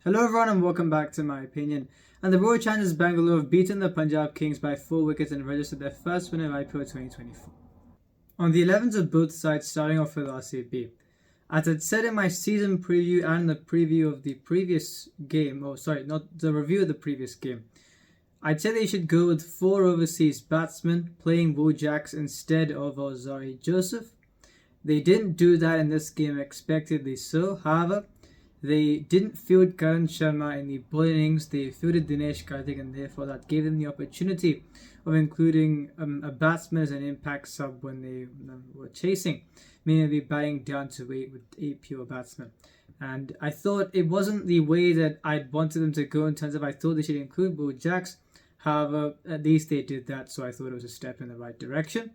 Hello everyone and welcome back to my opinion. And the Royal Challengers Bangalore have beaten the Punjab Kings by 4 wickets and registered their first win of IPL 2024. On the 11th of both sides, starting off with RCB. As I'd said in my season preview and the preview of the previous game, not the review of the previous game, I'd say they should go with 4 overseas batsmen playing Will Jacks instead of Ozari Joseph. They didn't do that in this game, expectedly so. However, they didn't field Karan Sharma in the bowling innings. They fielded Dinesh Karthik, and therefore that gave them the opportunity of including a batsman as an impact sub when they were chasing, meaning they'd be batting down to 8 with 8 pure batsmen. And I thought it wasn't the way that I'd wanted them to go in terms of I thought they should include Will Jacks. However, at least they did that, so I thought it was a step in the right direction.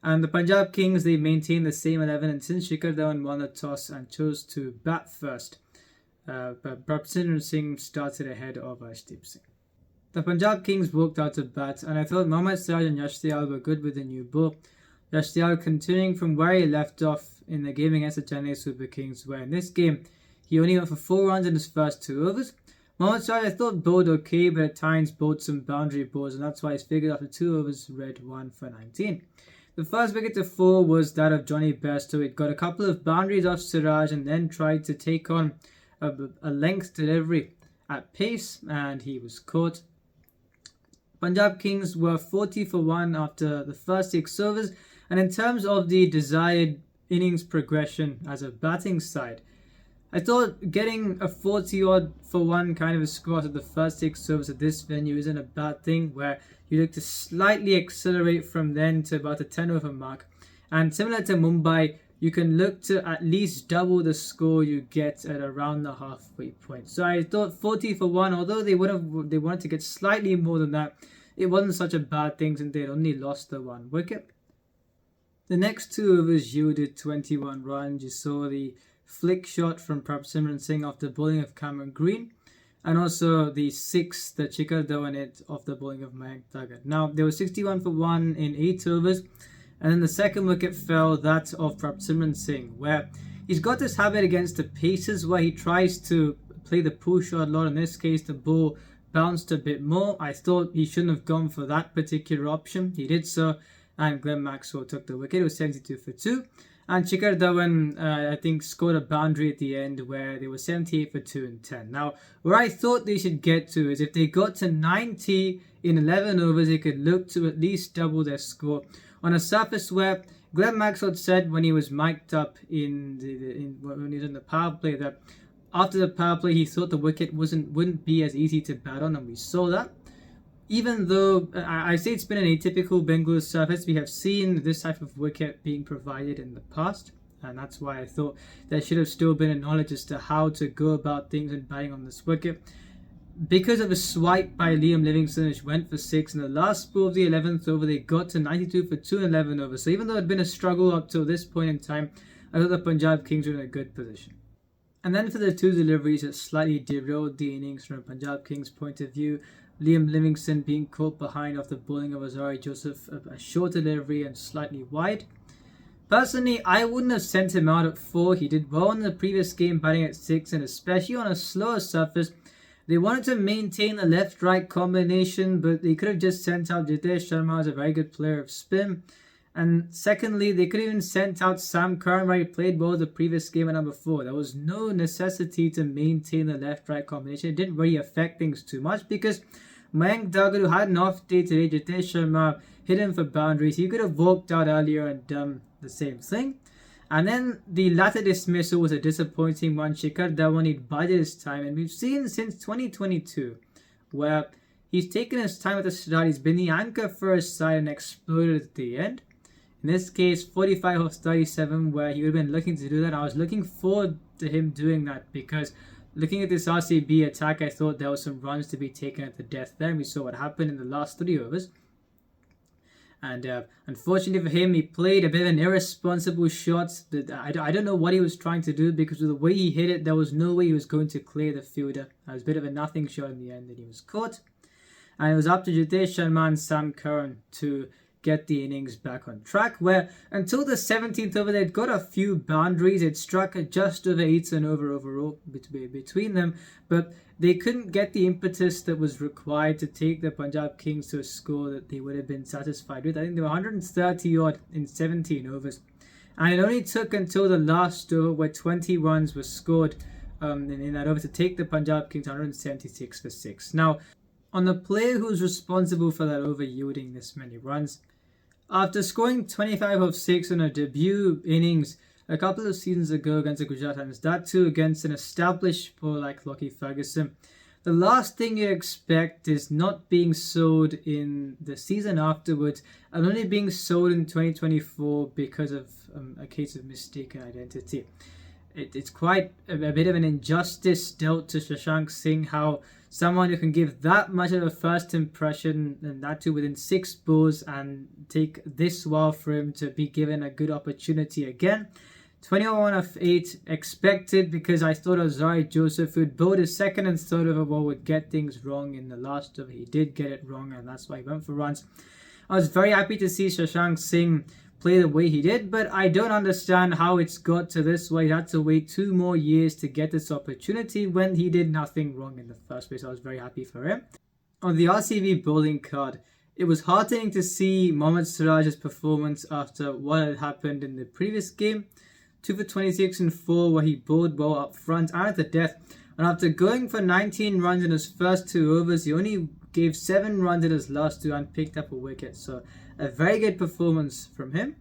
And the Punjab Kings, they maintained the same 11, and since Shikhar Dhawan won the toss and chose to bat first, but Prabhsimran Singh started ahead of Arshdeep Singh. The Punjab Kings walked out to bat, and I thought Mohammad Siraj and Yashtial were good with the new ball. Yashtial continuing from where he left off in the game against the Chennai Super Kings, where in this game he only went for 4 runs in his first 2 overs. Mohammad Siraj I thought bowled okay, but at times bowled some boundary balls, and that's why his figure after 2 overs read 1 for 19. The first wicket to fall was that of Johnny Bairstow. It got a couple of boundaries off Siraj and then tried to take on a length delivery at pace, and he was caught. Punjab Kings were 40 for 1 after the first 6 overs, and in terms of the desired innings progression as a batting side, I thought getting a 40-odd for 1 kind of a score after the first 6 overs at this venue isn't a bad thing, where you look to slightly accelerate from then to about the 10 over mark. And similar to Mumbai, you can look to at least double the score you get at around the halfway point. So I thought 40 for 1, although they wanted to get slightly more than that, it wasn't such a bad thing since they had only lost the 1 wicket. The next 2 overs yielded 21 runs. You saw the flick shot from Prabhsimran Singh off the bowling of Cameron Green, and also the 6 that Shikhar Dhawan hit off the bowling of Mayank Thakur. Now, there was 61 for 1 in 8 overs. And then the second wicket fell, that of Prabhsimran Singh, where he's got this habit against the paces where he tries to play the pull shot a lot. In this case, the ball bounced a bit more. I thought he shouldn't have gone for that particular option. He did so, and Glenn Maxwell took the wicket. It was 72 for 2. And Shikhar Dhawan, I think, scored a boundary at the end where they were 78 for 2 and 10. Now, where I thought they should get to is if they got to 90 in 11 overs, they could look to at least double their score on a surface where Glenn Maxwell said when he was mic'd up when he was in the power play that after the power play he thought the wicket wouldn't be as easy to bat on, and we saw that. Even though I say it's been an atypical Bengaluru surface, we have seen this type of wicket being provided in the past, and that's why I thought there should have still been a knowledge as to how to go about things and batting on this wicket. Because of a swipe by Liam Livingstone, which went for 6 in the last ball of the 11th over, they got to 92 for 2 and 11 overs. So even though it had been a struggle up till this point in time, I thought the Punjab Kings were in a good position. And then for the 2 deliveries that slightly derailed the innings from a Punjab Kings point of view, Liam Livingstone being caught behind off the bowling of Ozari Joseph, a short delivery and slightly wide. Personally, I wouldn't have sent him out at 4. He did well in the previous game batting at 6, and especially on a slower surface. They wanted to maintain the left-right combination, but they could have just sent out Jitesh Sharma as a very good player of spin. And secondly, they could have even sent out Sam Curran, where he played well the previous game at number 4. There was no necessity to maintain the left-right combination. It didn't really affect things too much because Mayank Thakur, who had an off day today, Jitesh Sharma hit him for boundaries. He could have walked out earlier and done the same thing. And then the latter dismissal was a disappointing one. Shikhar Dhawan, he'd bided his time, and we've seen since 2022 where he's taken his time at the start. He's been the anchor for his side and exploded at the end. In this case, 45 of 37, where he would have been looking to do that. I was looking forward to him doing that because looking at this RCB attack, I thought there was some runs to be taken at the death there. And we saw what happened in the last 3 overs. And unfortunately for him, he played a bit of an irresponsible shot. I don't know what he was trying to do because of the way he hit it, there was no way he was going to clear the fielder. It was a bit of a nothing shot in the end, and he was caught. And it was up to Jitesh Sharma and Sam Curran to get the innings back on track, where until the 17th over they'd got a few boundaries. It struck just over 8 and over overall between them, but they couldn't get the impetus that was required to take the Punjab Kings to a score that they would have been satisfied with. I think they were 130 odd in 17 overs, and it only took until the last over where 20 runs were scored in that over to take the Punjab Kings 176 for 6. Now, on the player who's responsible for that over yielding this many runs, after scoring 25 of 6 on a debut innings a couple of seasons ago against the Gujarat Titans, that too against an established bowler like Lockie Ferguson, the last thing you expect is not being sold in the season afterwards and only being sold in 2024 because of a case of mistaken identity. It's quite a bit of an injustice dealt to Shashank Singh, how someone who can give that much of a first impression, and that too within 6 balls, and take this while for him to be given a good opportunity again. 21 of 8 expected, because I thought Azari Joseph, who'd bowled his second and third overall, would get things wrong in the last over. He did get it wrong, and that's why he went for runs. I was very happy to see Shashank Singh play the way he did, but I don't understand how it's got to this way. He had to wait 2 more years to get this opportunity when he did nothing wrong in the first place. I was very happy for him. On the RCB bowling card, it was heartening to see Mohammad Siraj's performance after what had happened in the previous game. 2 for 26 and 4, where he bowled well up front and at the death. And after going for 19 runs in his first 2 overs, he only gave 7 runs in his last 2 and picked up a wicket. So a very good performance from him.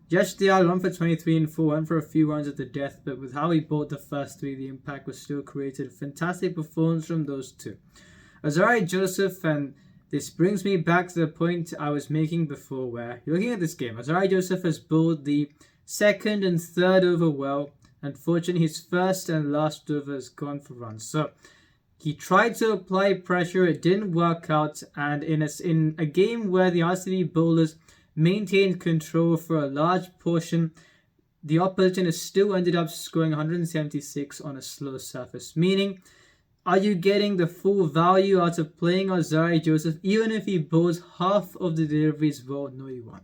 Yash Dayal 1 for 23 and 4, went for a few runs at the death, but with how he bowled the first 3, the impact was still created. Fantastic performance from those 2. Azari Joseph, and this brings me back to the point I was making before, where you're looking at this game. Azari Joseph has bowled the second and third over well. Unfortunately, his first and last over has gone for runs. So he tried to apply pressure, it didn't work out, and in a game where the RCB bowlers maintained control for a large portion, the opposition has still ended up scoring 176 on a slow surface. Meaning, are you getting the full value out of playing Azari Joseph even if he bowls half of the deliveries well? No, you won't.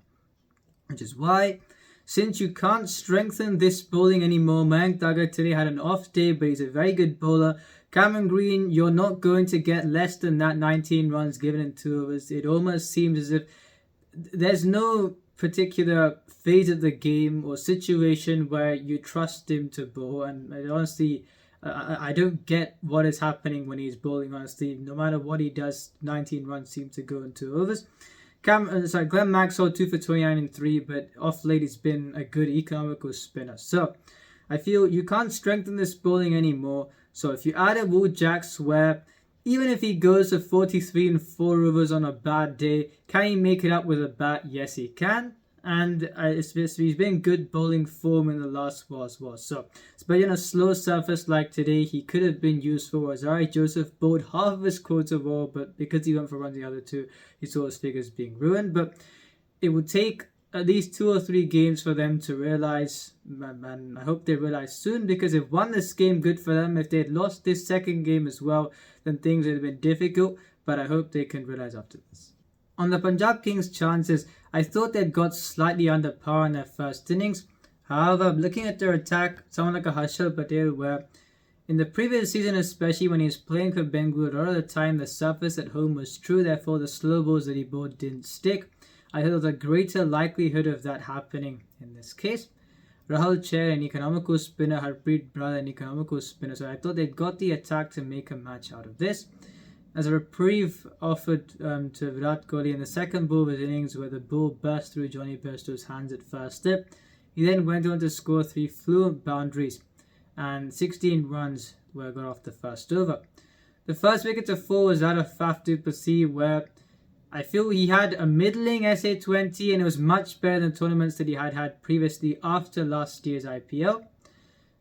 Which is why, since you can't strengthen this bowling anymore, Mayank Thakur today had an off day, but he's a very good bowler. Cameron Green, you're not going to get less than that 19 runs given in 2 overs. It almost seems as if there's no particular phase of the game or situation where you trust him to bowl. And honestly, I don't get what is happening when he's bowling, honestly. No matter what he does, 19 runs seem to go in 2 overs. Glenn Maxwell 2 for 29 and 3, but off late he's been a good economical spinner. So I feel you can't strengthen this bowling anymore. So if you add a Will Jacks, where even if he goes to 43 and 4 overs on a bad day, can he make it up with a bat? Yes, he can. And he's been good bowling form in the last while as well. So, but in a slow surface like today, he could have been useful. Azari Joseph bowled half of his quota ball, but because he went for runs the other 2, he saw his figures being ruined. But it would take at least 2 or 3 games for them to realize, and I hope they realize soon, because they've won this game, good for them. If they had lost this second game as well, then things would have been difficult, but I hope they can realize after this. On the Punjab Kings' chances, I thought they'd got slightly under par in their first innings. However, looking at their attack, someone like a Harshal Patel, where in the previous season, especially when he was playing for Bengaluru, a lot of the time the surface at home was true, therefore the slow balls that he bowled didn't stick. I thought there was a greater likelihood of that happening in this case. Rahul Chair, an economical spinner, Harpreet Brar, an economical spinner, so I thought they'd got the attack to make a match out of this. As a reprieve offered to Virat Kohli in the second ball of his innings, where the ball burst through Johnny Bairstow's hands at first tip. He then went on to score 3 fluent boundaries, and 16 runs were got off the first over. The first wicket to fall was that of Faf du Plessis, where I feel he had a middling SA20, and it was much better than tournaments that he had previously after last year's IPL.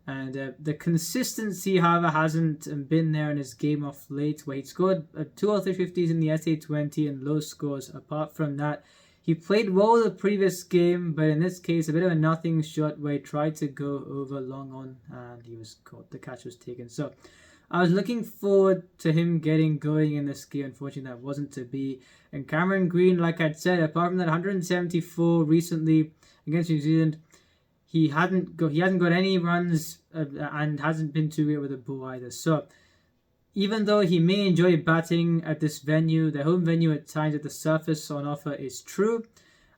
And the consistency, however, hasn't been there in his game of late, where he scored 2 or 3 50s in the SA20 and low scores. Apart from that, he played well the previous game, but in this case, a bit of a nothing shot where he tried to go over long on and he was caught. The catch was taken. So I was looking forward to him getting going in this game. Unfortunately, that wasn't to be. And Cameron Green, like I'd said, apart from that 174 recently against New Zealand, he hasn't got any runs and hasn't been too great with the ball either. So even though he may enjoy batting at this venue, the home venue at times at the surface on offer is true,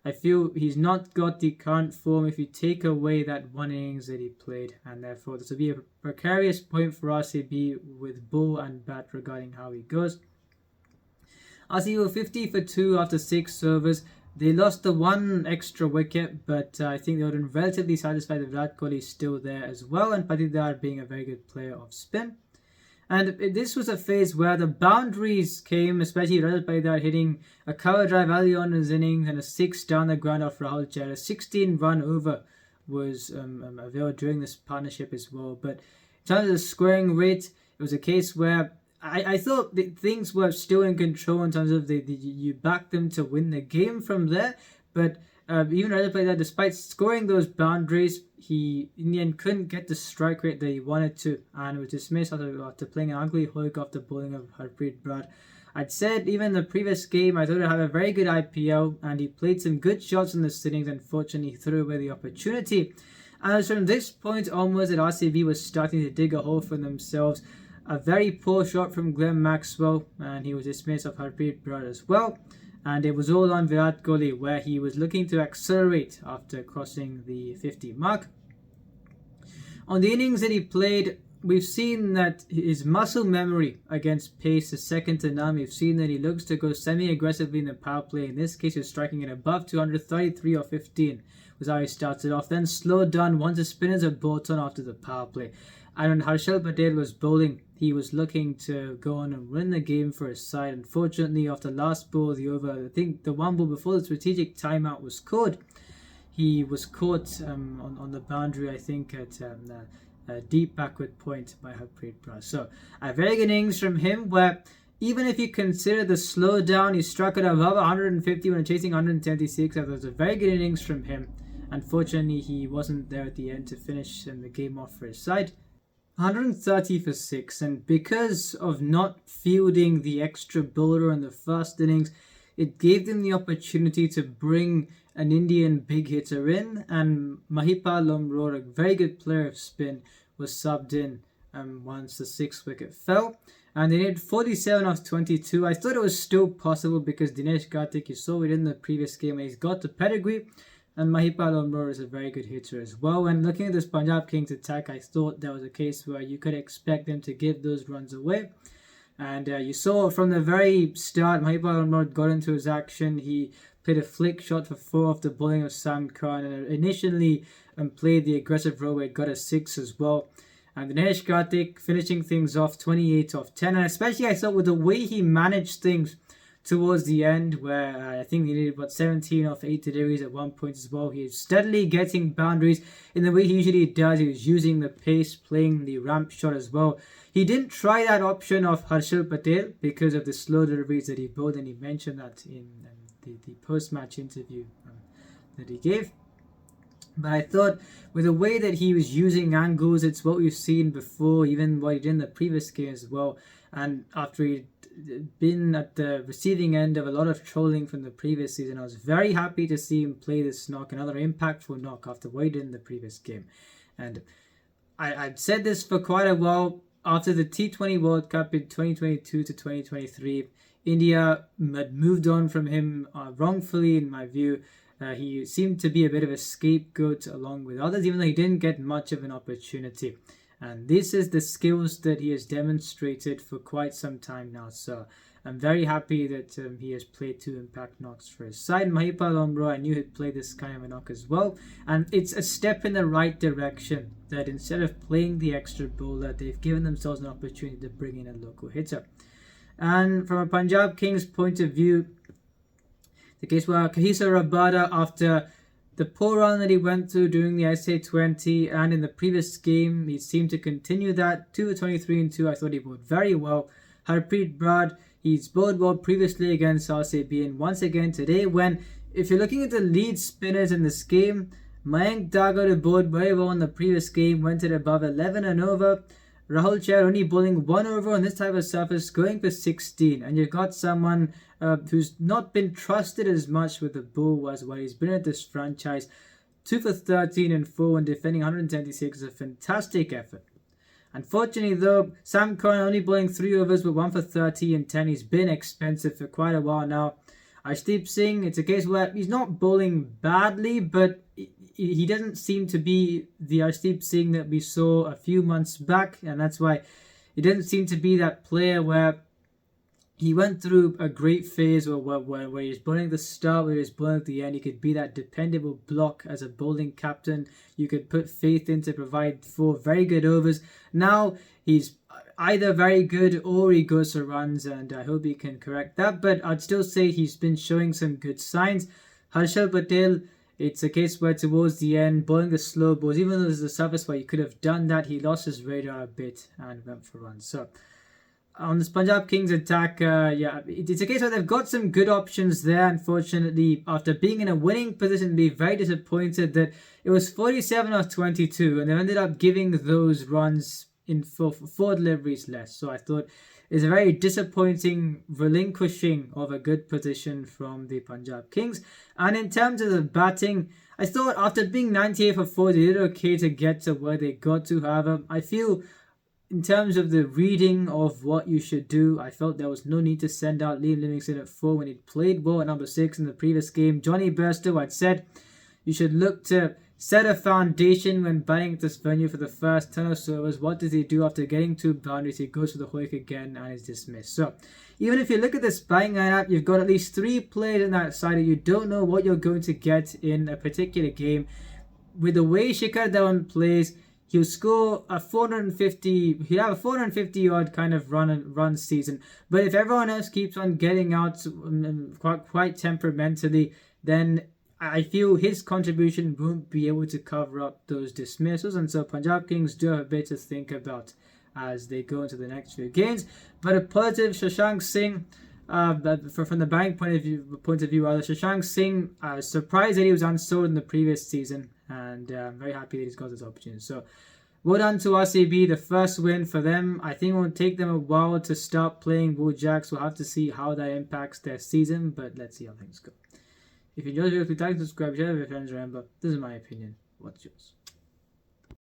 I feel he's not got the current form if you take away that one innings that he played, and therefore this will be a precarious point for RCB with ball and bat regarding how he goes. RCB were 50 for 2 after 6 overs. They lost the one extra wicket, but I think they would have been relatively satisfied with Virat Kohli still there as well, and Patidar being a very good player of spin. And this was a phase where the boundaries came, especially Rajat Patidar hitting a cover drive early on in his innings and a 6 down the ground off Rahul Chahar. A 16-run over was availed during this partnership as well. But in terms of the scoring rate, it was a case where I thought that things were still in control in terms of you backed them to win the game from there. But even Rajat Patidar, despite scoring those boundaries, he in the end couldn't get the strike rate that he wanted to, and was dismissed after playing an ugly hook off the bowling of Harpreet Brar. I'd said even in the previous game, I thought he'd have a very good IPL, and he played some good shots in the innings. Unfortunately, he threw away the opportunity. And it was from this point onwards that RCB was starting to dig a hole for themselves. A very poor shot from Glenn Maxwell, and he was dismissed of Harpreet Brar as well. And it was all on Virat Kohli, where he was looking to accelerate after crossing the 50 mark. On the innings that he played, we've seen that his muscle memory against pace is second to none. We've seen that he looks to go semi-aggressively in the power play. In this case, he was striking it above 233 or 15 was how he started off. Then slowed down once the spinners had brought on after the power play. And when Harshal Patel was bowling, he was looking to go on and win the game for his side. Unfortunately, after last ball of the over, I think the one ball before the strategic timeout was called, he was caught on the boundary, I think, at a deep backward point by Harpreet Brar. So, a very good innings from him, where even if you consider the slowdown, he struck it above 150 when chasing 176. That was a very good innings from him. Unfortunately, he wasn't there at the end to finish the game off for his side. 130 for 6, and because of not fielding the extra bowler in the first innings, it gave them the opportunity to bring an Indian big hitter in, and Mahipal Lomror, a very good player of spin, was subbed in once the 6th wicket fell, and they needed 47 off 22. I thought it was still possible because Dinesh Karthik, you saw it in the previous game, he's got the pedigree. And Mahipal Lomror is a very good hitter as well. And looking at this Punjab Kings attack, I thought there was a case where you could expect them to give those runs away. And you saw from the very start, Mahipal Lomror got into his action. He played a flick shot for 4 off the bowling of Sam Khan. And initially played the aggressive role where he got a 6 as well. And Dinesh Karthik finishing things off 28 off 10. And especially I thought with the way he managed things towards the end, where I think he needed 17 off 8 deliveries at one point as well. He is steadily getting boundaries in the way he usually does. He was using the pace, playing the ramp shot as well. He didn't try that option of Harshal Patel because of the slow deliveries that he bowled, and he mentioned that in the post-match interview that he gave. But I thought with the way that he was using angles, it's what we've seen before, even what he did in the previous game as well. And after he'd been at the receiving end of a lot of trolling from the previous season, I was very happy to see him play this knock, another impactful knock after what he did in the previous game. And I've said this for quite a while. After the T20 World Cup in 2022 to 2023, India had moved on from him wrongfully, in my view. He seemed to be a bit of a scapegoat along with others, even though he didn't get much of an opportunity. And this is the skills that he has demonstrated for quite some time now. So I'm very happy that he has played 2 impact knocks for his side. Mahipal Lomror, I knew he'd play this kind of a knock as well. And it's a step in the right direction that instead of playing the extra bowler, they've given themselves an opportunity to bring in a local hitter. And from a Punjab Kings point of view, the case where Kahisa Rabada, after the poor run that he went through during the SA20 and in the previous game, he seemed to continue that. 2 for 23 and 2, I thought he bowled very well. Harpreet Brar, he's bowled well previously against RCB, and once again today, if you're looking at the lead spinners in this game, Mayank Dagar bowled very well in the previous game, went at above 11 and over. Rahul Chahar only bowling 1 over on this type of surface, going for 16. And you've got someone who's not been trusted as much with the ball as what he's been at this franchise. 2 for 13 and 4 and defending 176 is a fantastic effort. Unfortunately though, Sam Curran only bowling 3 overs with 1 for 30 and 10. He's been expensive for quite a while now. Arshdeep Singh, it's a case where he's not bowling badly, but he doesn't seem to be the Arshdeep Singh that we saw a few months back, and that's why he doesn't seem to be that player where he went through a great phase where he's bowling at the start, where he's bowling at the end. He could be that dependable block as a bowling captain. You could put faith in to provide 4 very good overs. Now he's either very good or he goes for runs, and I hope he can correct that. But I'd still say he's been showing some good signs. Harshal Patel, it's a case where towards the end, bowling the slow balls, even though there's a surface where he could have done that, he lost his radar a bit and went for runs. So on this Punjab Kings attack, it's a case where they've got some good options there. Unfortunately, after being in a winning position, be very disappointed that it was 47 off 22, and they ended up giving those runs in for 4 deliveries less. So I thought it's a very disappointing relinquishing of a good position from the Punjab Kings. And in terms of the batting, I thought after being 98 for 4, they did okay to get to where they got to. However, I feel in terms of the reading of what you should do, I felt there was no need to send out Liam Livingstone at 4 when he played well at number 6 in the previous game. Johnny Bairstow, I'd said you should look to set a foundation when batting at this venue for the first 10 or so overs. What does he do after getting 2 boundaries? He goes for the hoik again and is dismissed. So even if you look at this batting lineup, you've got at least 3 players in that side and you don't know what you're going to get in a particular game. With the way Shikhar Dhawan plays, he'll score a 450. He'll have a 450 odd kind of run season. But if everyone else keeps on getting out quite temperamentally, then I feel his contribution won't be able to cover up those dismissals, and so Punjab Kings do have a bit to think about as they go into the next few games. But a positive, Shashank Singh, from the batting point of view, Shashank Singh, surprised that he was unsold in the previous season, and I'm very happy that he's got this opportunity. So well done to RCB, the first win for them. I think it will take them a while to start playing Blue Jacks. We'll have to see how that impacts their season, but let's see how things go. If you enjoyed the video, please like, subscribe, share with your friends. Remember, this is my opinion. What's yours?